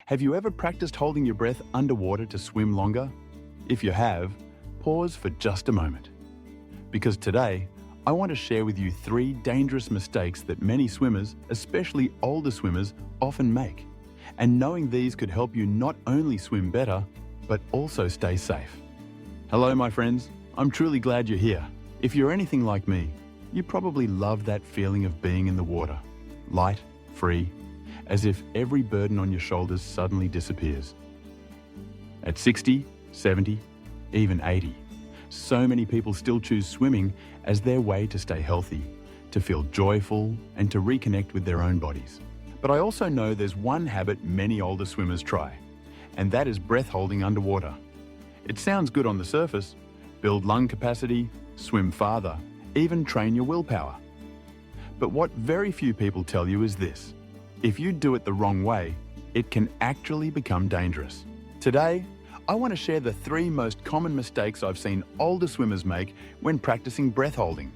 Have you ever practiced holding your breath underwater to swim longer? If you have, pause for just a moment. Because today, I want to share with you 3 dangerous mistakes that many swimmers, especially older swimmers, often make. And knowing these could help you not only swim better, but also stay safe. Hello, my friends. I'm truly glad you're here. If you're anything like me, you probably love that feeling of being in the water, light, free, as if every burden on your shoulders suddenly disappears. At 60, 70, even 80, so many people still choose swimming as their way to stay healthy, to feel joyful, and to reconnect with their own bodies. But I also know there's one habit many older swimmers try, and that is breath holding underwater. It sounds good on the surface: build lung capacity, swim farther, even train your willpower. But what very few people tell you is this: if you do it the wrong way, it can actually become dangerous. Today, I want to share the 3 most common mistakes I've seen older swimmers make when practicing breath holding.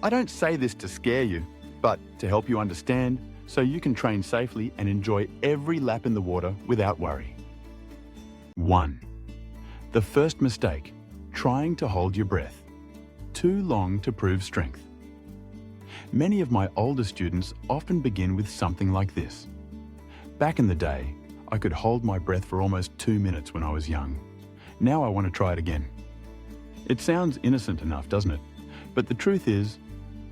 I don't say this to scare you, but to help you understand so you can train safely and enjoy every lap in the water without worry. 1. The first mistake: trying to hold your breath too long to prove strength. Many of my older students often begin with something like this. Back in the day, I could hold my breath for almost 2 minutes when I was young. Now I want to try it again. It sounds innocent enough, doesn't it? But the truth is,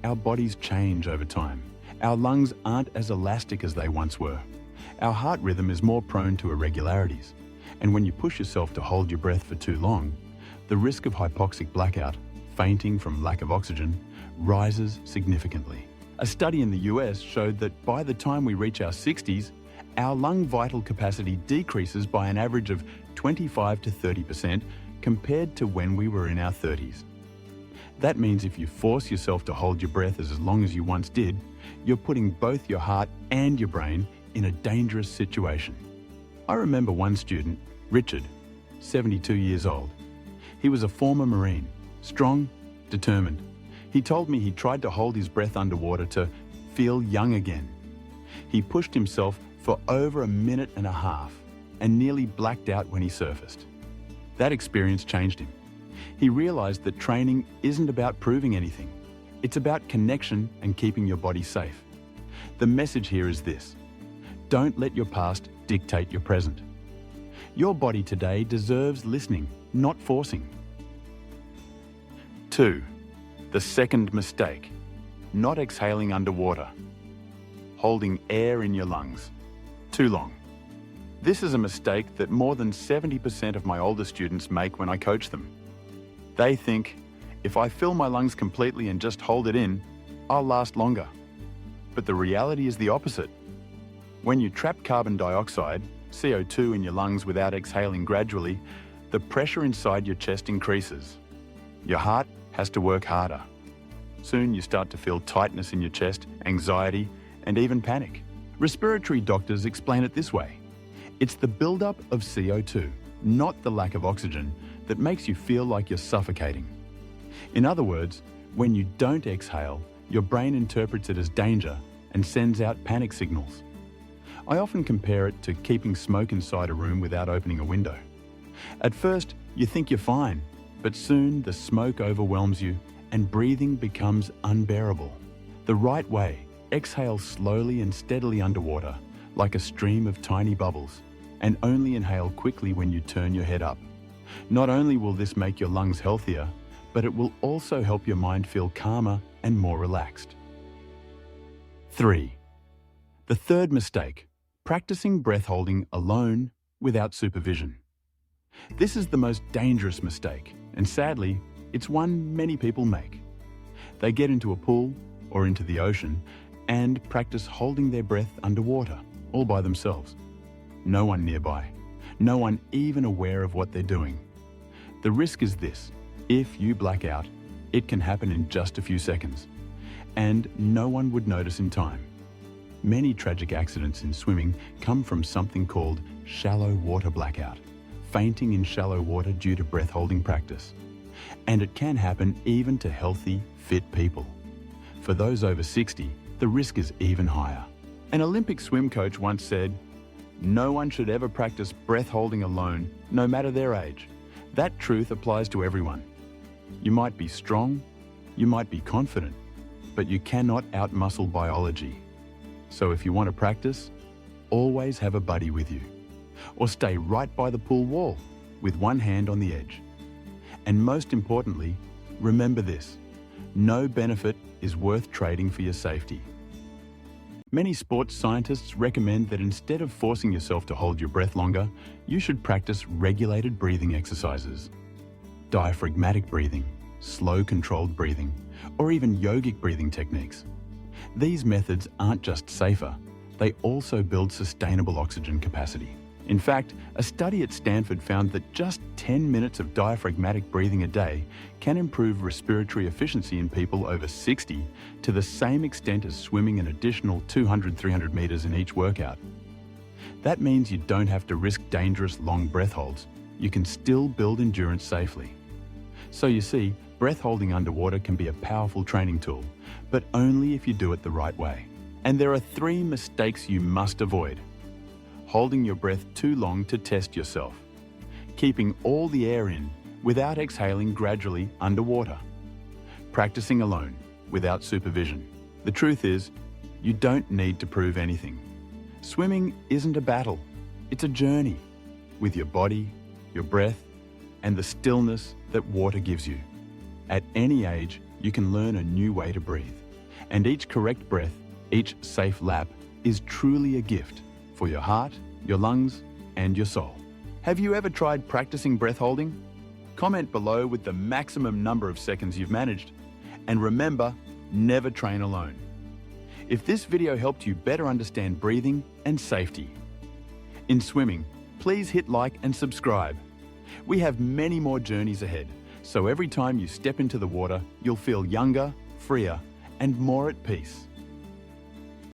our bodies change over time. Our lungs aren't as elastic as they once were. Our heart rhythm is more prone to irregularities. And when you push yourself to hold your breath for too long, the risk of hypoxic blackout, fainting from lack of oxygen, rises significantly. A study in the US showed that by the time we reach our 60s, our lung vital capacity decreases by an average of 25 to 30% compared to when we were in our 30s. That means if you force yourself to hold your breath as long as you once did, you're putting both your heart and your brain in a dangerous situation. I remember one student, Richard, 72 years old. He was a former Marine, strong, determined. He told me he tried to hold his breath underwater to feel young again. He pushed himself for over 1.5 minutes and nearly blacked out when he surfaced. That experience changed him. He realized that training isn't about proving anything. It's about connection and keeping your body safe. The message here is this: don't let your past dictate your present. Your body today deserves listening, not forcing. 2. The second mistake: not exhaling underwater. Holding air in your lungs too long. This is a mistake that more than 70% of my older students make when I coach them. They think, if I fill my lungs completely and just hold it in, I'll last longer. But the reality is the opposite. When you trap carbon dioxide, CO2, in your lungs without exhaling gradually, the pressure inside your chest increases. Your heart has to work harder. Soon you start to feel tightness in your chest, anxiety, and even panic. Respiratory doctors explain it this way: it's the buildup of CO2, not the lack of oxygen, that makes you feel like you're suffocating. In other words, when you don't exhale, your brain interprets it as danger and sends out panic signals. I often compare it to keeping smoke inside a room without opening a window. At first, you think you're fine, but soon the smoke overwhelms you and breathing becomes unbearable. The right way: exhale slowly and steadily underwater, like a stream of tiny bubbles, and only inhale quickly when you turn your head up. Not only will this make your lungs healthier, but it will also help your mind feel calmer and more relaxed. 3. The third mistake: practicing breath holding alone without supervision. This is the most dangerous mistake, and sadly, it's one many people make. They get into a pool or into the ocean and practice holding their breath underwater, all by themselves. No one nearby, no one even aware of what they're doing. The risk is this: if you black out, it can happen in just a few seconds, and no one would notice in time. Many tragic accidents in swimming come from something called shallow water blackout, fainting in shallow water due to breath holding practice. And it can happen even to healthy, fit people. For those over 60, the risk is even higher. An Olympic swim coach once said, No one should ever practice breath holding alone, no matter their age. That truth applies to everyone. You might be strong, you might be confident, but you cannot outmuscle biology. So if you want to practice, always have a buddy with you. Or stay right by the pool wall, with one hand on the edge. And most importantly, remember this: no benefit is worth trading for your safety. Many sports scientists recommend that instead of forcing yourself to hold your breath longer, you should practice regulated breathing exercises. Diaphragmatic breathing, slow controlled breathing, or even yogic breathing techniques. These methods aren't just safer, they also build sustainable oxygen capacity. In fact, a study at Stanford found that just 10 minutes of diaphragmatic breathing a day can improve respiratory efficiency in people over 60 to the same extent as swimming an additional 200-300 meters in each workout. That means you don't have to risk dangerous long breath holds. You can still build endurance safely. So you see, breath holding underwater can be a powerful training tool, but only if you do it the right way. And there are 3 mistakes you must avoid. Holding your breath too long to test yourself. Keeping all the air in without exhaling gradually underwater. Practicing alone without supervision. The truth is, you don't need to prove anything. Swimming isn't a battle, it's a journey with your body, your breath, and the stillness that water gives you. At any age, you can learn a new way to breathe. And each correct breath, each safe lap, is truly a gift for your heart, your lungs, and your soul. Have you ever tried practicing breath holding? Comment below with the maximum number of seconds you've managed. And remember, never train alone. If this video helped you better understand breathing and safety in swimming, please hit like and subscribe. We have many more journeys ahead, so every time you step into the water, you'll feel younger, freer, and more at peace.